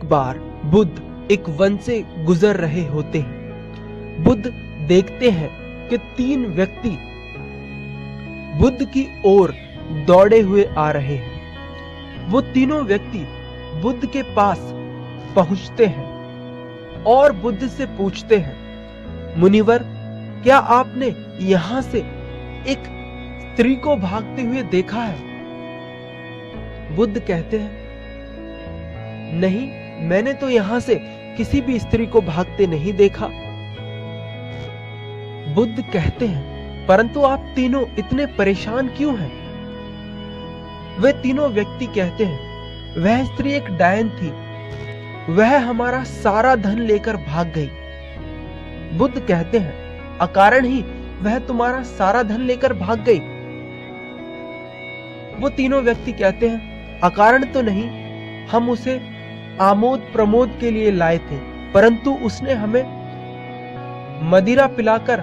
बार बुद्ध एक वन से गुजर रहे होते हैं। बुद्ध देखते हैं कि 3 व्यक्ति बुद्ध की ओर दौड़े हुए आ रहे हैं। वो तीनों व्यक्ति बुद्ध के पास पहुंचते हैं और बुद्ध से पूछते हैं, मुनिवर, क्या आपने यहां से एक स्त्री को भागते हुए देखा है? बुद्ध कहते हैं, नहीं, मैंने तो यहां से किसी भी स्त्री को भागते नहीं देखा। बुद्ध कहते हैं, परंतु आप तीनों इतने परेशान क्यों हैं? वे तीनों व्यक्ति कहते हैं, वह स्त्री एक डायन थी, वह हमारा सारा धन लेकर भाग गई। बुद्ध कहते हैं, अकारण ही वह तुम्हारा सारा धन लेकर भाग गई? वो तीनों व्यक्ति कहते हैं, अकारण तो नहीं, हम उसे आमोद प्रमोद के लिए लाए थे, परंतु उसने हमें मदिरा पिलाकर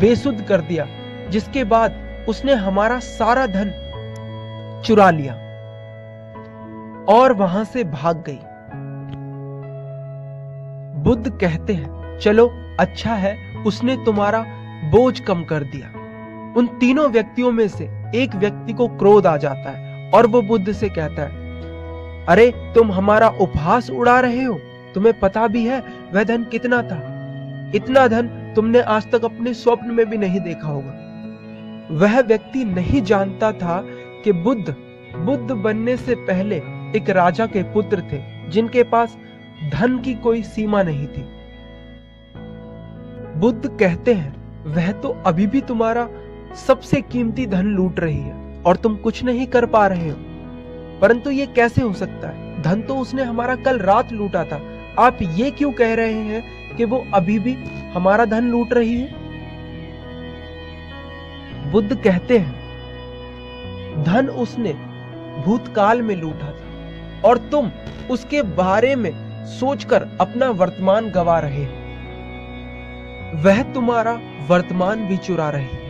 बेसुध कर दिया, जिसके बाद उसने हमारा सारा धन चुरा लिया और वहां से भाग गई। बुद्ध कहते हैं, चलो अच्छा है, उसने तुम्हारा बोझ कम कर दिया। उन तीनों व्यक्तियों में से एक व्यक्ति को क्रोध आ जाता है और वो बुद्ध से कहता है, अरे तुम हमारा उपहास उड़ा रहे हो, तुम्हें पता भी है वह धन कितना था? इतना धन तुमने आज तक अपने स्वप्न में भी नहीं देखा होगा। वह व्यक्ति नहीं जानता था कि बुद्ध बनने से पहले एक राजा के पुत्र थे, जिनके पास धन की कोई सीमा नहीं थी। बुद्ध कहते हैं, वह तो अभी भी तुम्हारा सबसे कीमती धन लूट रही है और तुम कुछ नहीं कर पा रहे हो। परंतु ये कैसे हो सकता है? धन तो उसने हमारा कल रात लूटा था। आप ये क्यों कह रहे हैं कि वो अभी भी हमारा धन लूट रही है? बुद्ध कहते हैं, धन उसने भूतकाल में लूटा था और तुम उसके बारे में सोचकर अपना वर्तमान गवा रहे हो। वह तुम्हारा वर्तमान भी चुरा रही है।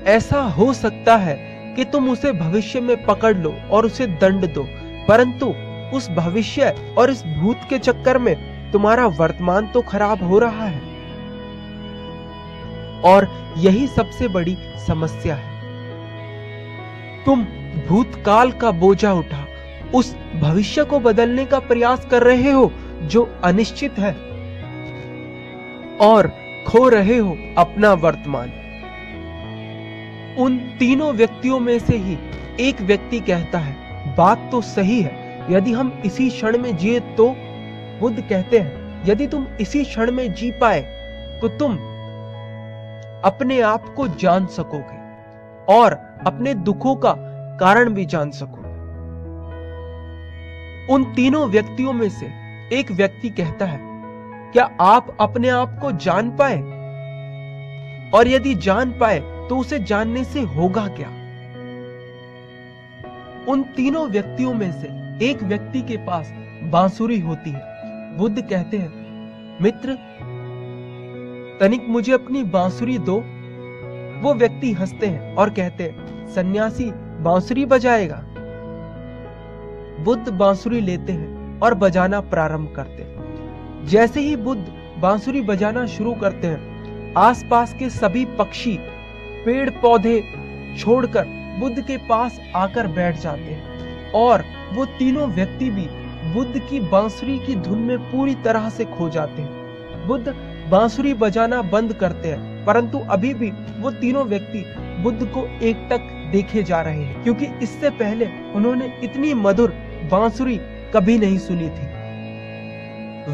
ऐसा हो सकता है कि तुम उसे भविष्य में पकड़ लो और उसे दंड दो, परंतु उस भविष्य और इस भूत के चक्कर में तुम्हारा वर्तमान तो खराब हो रहा है। और यही सबसे बड़ी समस्या है। तुम भूतकाल का बोझा उठा उस भविष्य को बदलने का प्रयास कर रहे हो जो अनिश्चित है, और खो रहे हो अपना वर्तमान। उन तीनों व्यक्तियों में से ही एक व्यक्ति कहता है, बात तो सही है, यदि हम इसी क्षण में जिए तो। बुद्ध कहते हैं, यदि तुम इसी क्षण में जी पाए तो तुम अपने आप को जान सकोगे और अपने दुखों का कारण भी जान सकोगे। उन तीनों व्यक्तियों में से एक व्यक्ति कहता है, क्या आप अपने आप को जान पाए? और यदि जान पाए तो उसे जानने से होगा क्या? उन तीनों व्यक्तियों में से एक व्यक्ति के पास बांसुरी होती है। बुद्ध कहते हैं, मित्र, तनिक मुझे अपनी बांसुरी दो। वो व्यक्ति हंसते हैं और कहते हैं, सन्यासी बांसुरी बजाएगा? बुद्ध बांसुरी लेते हैं और बजाना प्रारंभ करते हैं। जैसे ही बुद्ध बांसुरी बजाना शुरू करते हैं, आसपास के सभी पक्षी पेड़ पौधे छोड़कर बुद्ध के पास आकर बैठ जाते हैं और वो तीनों व्यक्ति भी बुद्ध की बांसुरी की धुन में पूरी तरह से खो जाते हैं। बुद्ध बांसुरी बजाना बंद करते हैं, परंतु अभी भी वो तीनों व्यक्ति बुद्ध को एकटक देखे जा रहे हैं, क्योंकि इससे पहले उन्होंने इतनी मधुर बांसुरी कभी नहीं सुनी थी।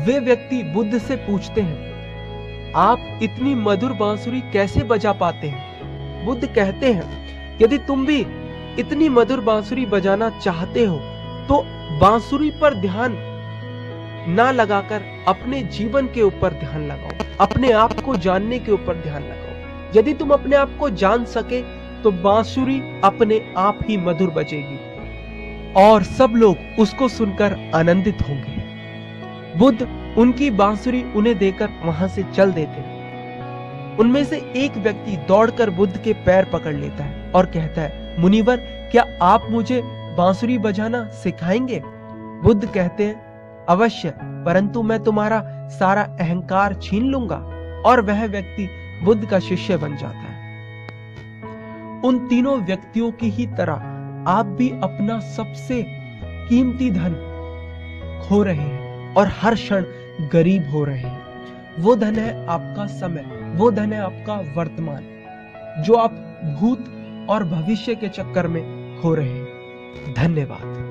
वे व्यक्ति बुद्ध से पूछते हैं, आप इतनी मधुर बांसुरी कैसे बजा पाते हैं? बुद्ध कहते हैं, यदि तुम भी इतनी मधुर बांसुरी बजाना चाहते हो तो बांसुरी पर ध्यान ना लगाकर अपने जीवन के ऊपर ध्यान लगाओ, अपने आप को जानने के ऊपर ध्यान लगाओ। यदि तुम अपने आप को जान सके तो बांसुरी अपने आप ही मधुर बजेगी और सब लोग उसको सुनकर आनंदित होंगे। बुद्ध उनकी बांसुरी उन्हें देकर वहां से चल देते हैं। उनमें से एक व्यक्ति दौड़कर बुद्ध के पैर पकड़ लेता है और कहता है, मुनिवर, क्या आप मुझे बांसुरी बजाना सिखाएंगे? बुद्ध कहते हैं, अवश्य, परंतु मैं तुम्हारा सारा अहंकार छीन लूंगा, और वह व्यक्ति बुद्ध का शिष्य बन जाता है। उन तीनों व्यक्तियों की ही तरह आप भी अपना सबसे कीमती धन खो रहे हैं और हर क्षण गरीब हो रहे हैं। वो धन है आपका समय, वो धन है आपका वर्तमान, जो आप भूत और भविष्य के चक्कर में खो रहे हैं। धन्यवाद।